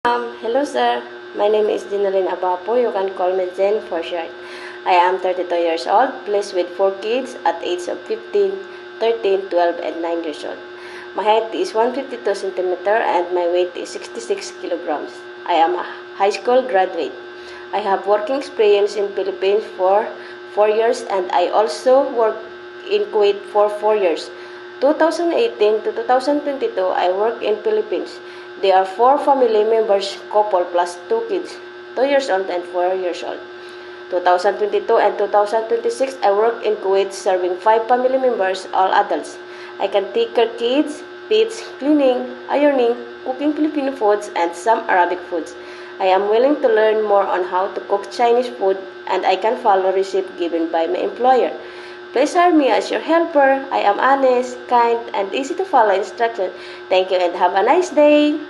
Hello sir, my name is Dinalyn Abapo. You can call me Jen for short. I am 32 years old, blessed with 4 kids at age of 15, 13, 12, and 9 years old. My height is 152 centimeter and my weight is 66 kilograms. I am a high school graduate. I have working experience in Philippines for 4 years and I also worked in Kuwait for 4 years. 2018 to 2022, I worked in Philippines. They are 4 family members, couple plus 2 kids, 2 years old and 4 years old. 2022 and 2026, I work in Kuwait serving 5 family members, all adults. I can take care of kids, pets, cleaning, ironing, cooking Filipino foods, and some Arabic foods. I am willing to learn more on how to cook Chinese food, and I can follow recipe given by my employer. Please hire me as your helper. I am honest, kind, and easy to follow instructions. Thank you and have a nice day.